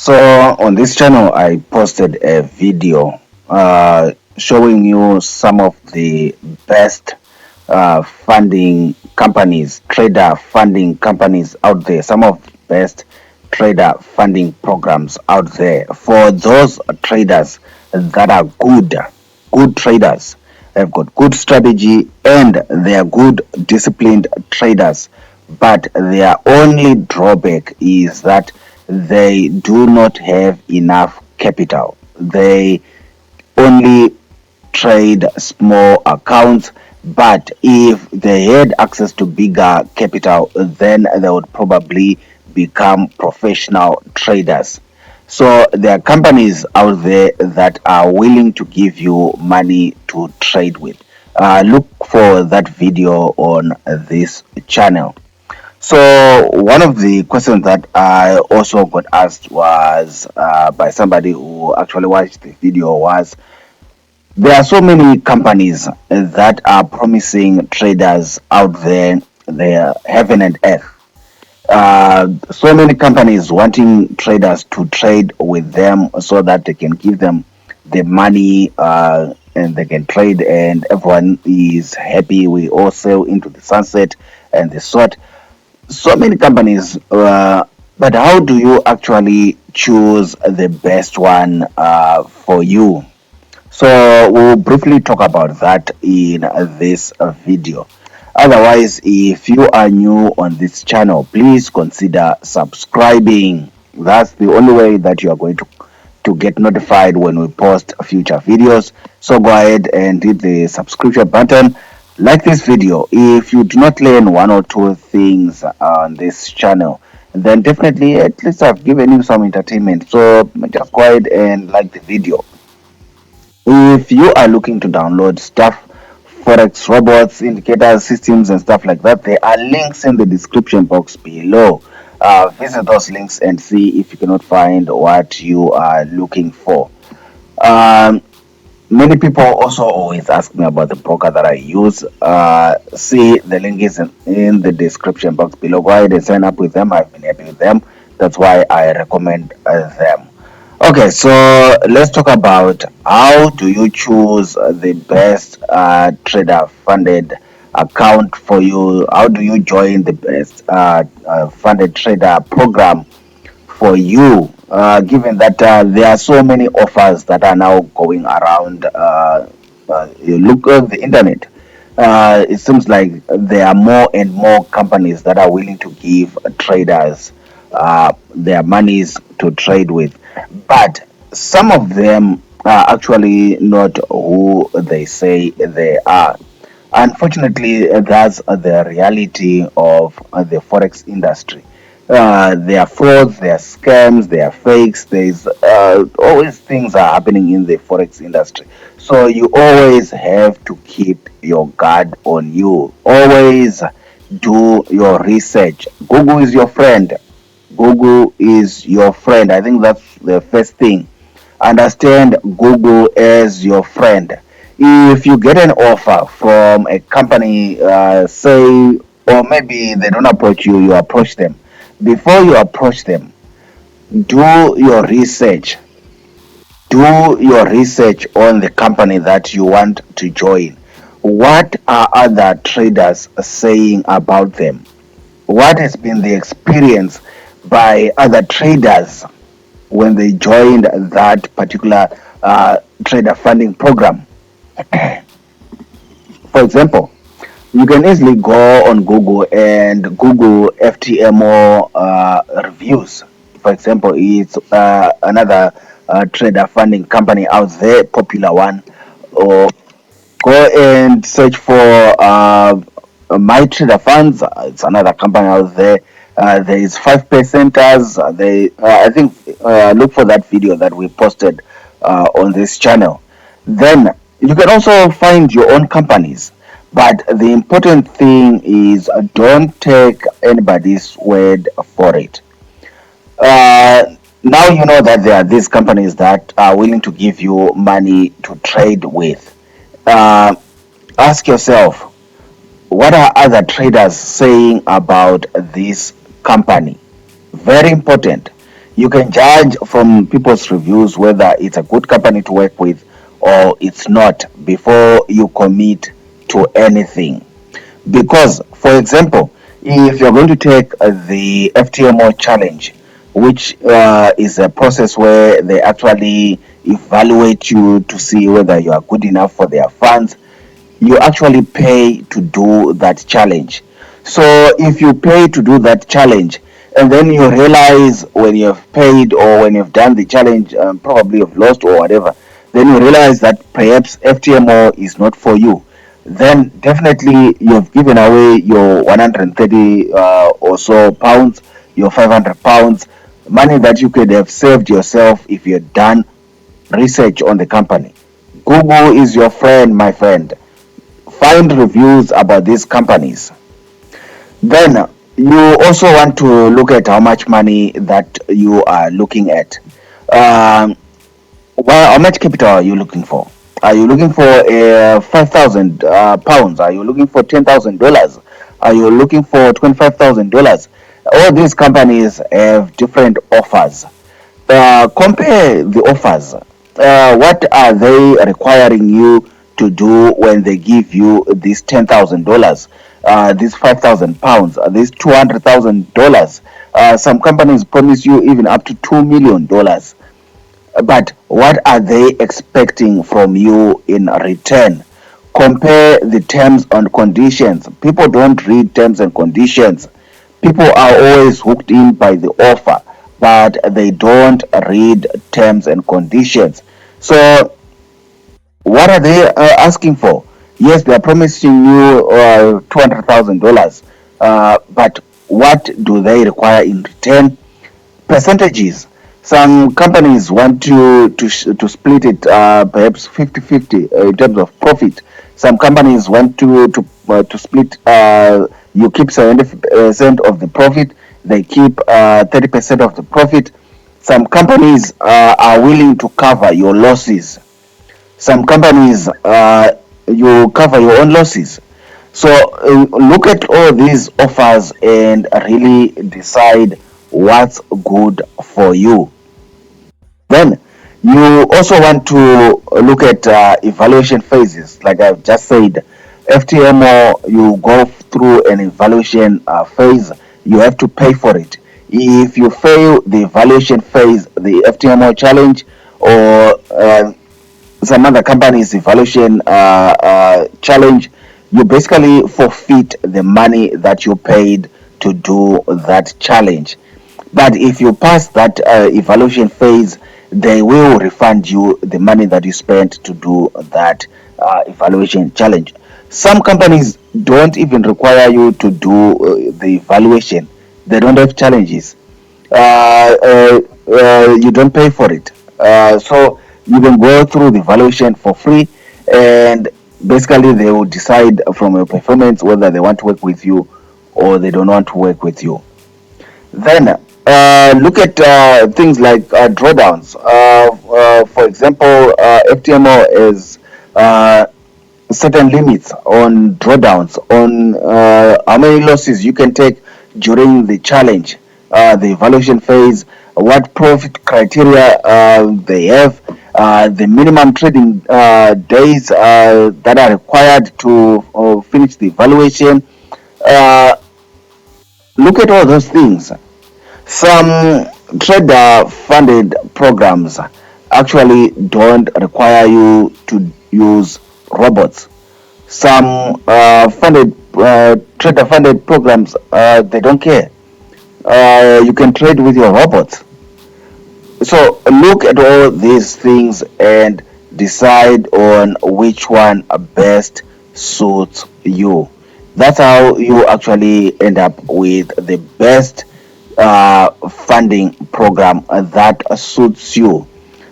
So on this channel, I posted a video showing you some of the best funding companies, trader funding companies out there, some of the best trader funding programs out there for those traders that are good traders. They've got good strategy and they are good disciplined traders, but their only drawback is that they do not have enough capital. They only trade small accounts, but if they had access to bigger capital, then they would probably become professional traders. So there are companies out there that are willing to give you money to trade with. Look for that video on this channel. So one of the questions that I also got asked was by somebody who actually watched the video was, there are so many companies that are promising traders out there heaven and earth. So many companies wanting traders to trade with them so that they can give them the money and they can trade and everyone is happy. We all sail into the sunset and the sort. So many companies, but how do you actually choose the best one for you? So we'll briefly talk about that in this video. Otherwise, if you are new on this channel, please consider subscribing. That's the only way that you are going to get notified when we post future videos. So go ahead and hit the subscription button. Like this video. If you do not learn one or two things on this channel, then definitely at least I've given you some entertainment. So just go ahead and like the video. If you are looking to download stuff, forex robots, indicators, systems, and stuff like that, there are links in the description box below. Visit those links and see if you cannot find what you are looking for. Many people also always ask me about the broker that I use. See, the link is in the description box below. Go ahead and sign up with them. I've been happy with them. That's why I recommend them. Okay, so let's talk about how do you choose the best trader funded account for you. How do you join the best funded trader program for you, given that there are so many offers that are now going around. You look at the internet, it seems like there are more and more companies that are willing to give traders their monies to trade with, but some of them are actually not who they say they are. Unfortunately, that's the reality of the forex industry. There are frauds, there are scams, there are fakes. There's always things are happening in the forex industry. So you always have to keep your guard on you. Always do your research. Google is your friend. Google is your friend. I think that's the first thing. Understand Google as your friend. If you get an offer from a company, say, or maybe they don't approach you, you approach them. Before you approach them, do your research. Do your research on the company that you want to join. What are other traders saying about them? What has been the experience by other traders when they joined that particular trader funding program? For example, you can easily go on Google and Google FTMO reviews. For example, it's another trader funding company out there, popular one. Or go and search for My Trader Funds. It's another company out there. There is 5%ers. I think look for that video that we posted on this channel. Then you can also find your own companies. But the important thing is don't take anybody's word for it. Now you know that there are these companies that are willing to give you money to trade with. Ask yourself, what are other traders saying about this company? Very important. You can judge from people's reviews whether it's a good company to work with or it's not before you commit to anything. Because, for example, if you're going to take the FTMO challenge, which is a process where they actually evaluate you to see whether you are good enough for their funds, you actually pay to do that challenge. So if you pay to do that challenge and then you realize when you've paid or when you've done the challenge, probably you've lost or whatever, then you realize that perhaps FTMO is not for you, then definitely you've given away your 130 or so pounds, your 500 pounds, money that you could have saved yourself if you had done research on the company. Google is your friend, my friend. Find reviews about these companies. Then you also want to look at how much money that you are looking at. Um, how much capital are you looking for? Are you looking for 5,000 pounds? Are you looking for $10,000? Are you looking for $25,000? All these companies have different offers. Compare the offers. What are they requiring you to do when they give you this $10,000, this 5,000 pounds, this $200,000? Some companies promise you even up to $2 million. But what are they expecting from you in return? Compare the terms and conditions. People don't read terms and conditions. People are always hooked in by the offer, but they don't read terms and conditions. So what are they asking for? Yes, they are promising you $200,000, but what do they require in return? Percentages. Some companies want you to split it perhaps 50-50 in terms of profit. Some companies want you to split, you keep 70% of the profit, they keep 30% of the profit. Some companies are willing to cover your losses. Some companies, you cover your own losses. So look at all these offers and really decide what's good for you. Then you also want to look at evaluation phases. Like I've just said, FTMO, you go through an evaluation phase, you have to pay for it. If you fail the evaluation phase, the FTMO challenge, or some other company's evaluation challenge, you basically forfeit the money that you paid to do that challenge. But if you pass that evaluation phase, they will refund you the money that you spent to do that evaluation challenge. Some companies don't even require you to do the evaluation. They don't have challenges. You don't pay for it. So you can go through the evaluation for free, and basically they will decide from your performance whether they want to work with you or they don't want to work with you. Then look at things like drawdowns. For example, FTMO is certain limits on drawdowns, on how many losses you can take during the challenge, the evaluation phase, what profit criteria they have, the minimum trading days that are required to finish the evaluation. Uh, Look at all those things. Some trader funded programs actually don't require you to use robots. Some trader funded programs, they don't care. You can trade with your robots. So look at all these things and decide on which one best suits you. That's how you actually end up with the best funding program that suits you.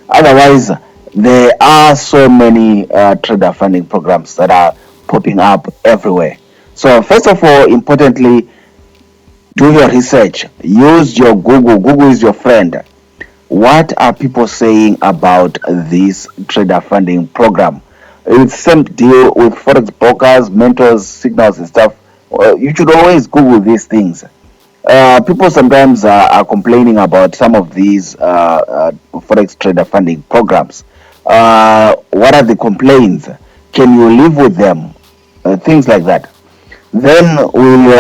Otherwise, there are so many trader funding programs that are popping up everywhere. So first of all, importantly, do your research. Use your Google. Google is your friend. What are people saying about this trader funding program? It's same deal with forex brokers, mentors, signals, and stuff. You should always Google these things. People sometimes are complaining about some of these forex trader funding programs. What are the complaints? Can you live with them? Things like that. Then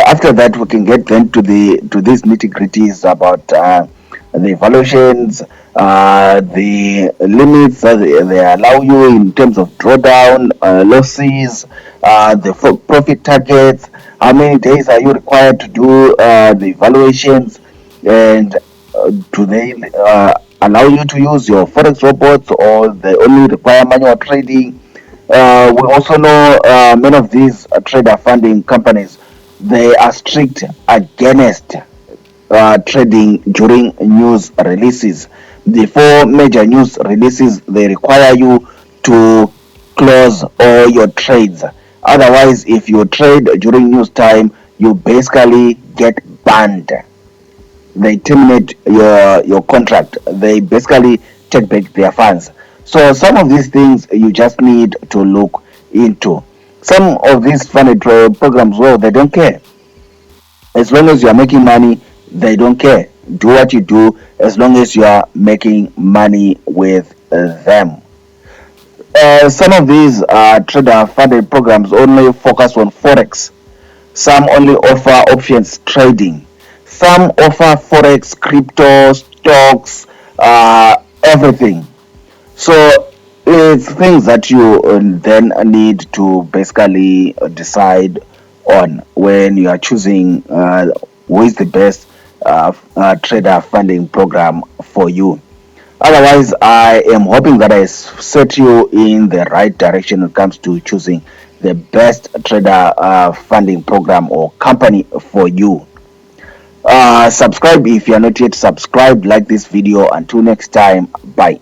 after that we can get then to these nitty gritties about the evaluations, the limits that they allow you in terms of drawdown, losses, the profit targets, how many days are you required to do the evaluations, and do they allow you to use your forex robots, or they only require manual trading? We also know many of these trader funding companies, they are strict against trading during news releases. Before major news releases, they require you to close all your trades. Otherwise, if you trade during news time, you basically get banned. They terminate your contract. They basically take back their funds. So some of these things you just need to look into. Some of these funded programs, well, they don't care. As long as you are making money, they don't care. Do what you do as long as you are making money with them. Some of these trader funded programs only focus on forex. Some only offer options trading. Some offer forex, crypto, stocks, everything. So it's things that you then need to basically decide on when you are choosing who is the best trader funding program for you. Otherwise, I am hoping that I set you in the right direction when it comes to choosing the best trader funding program or company for you. Subscribe if you are not yet subscribed. Like this video. Until next time, bye.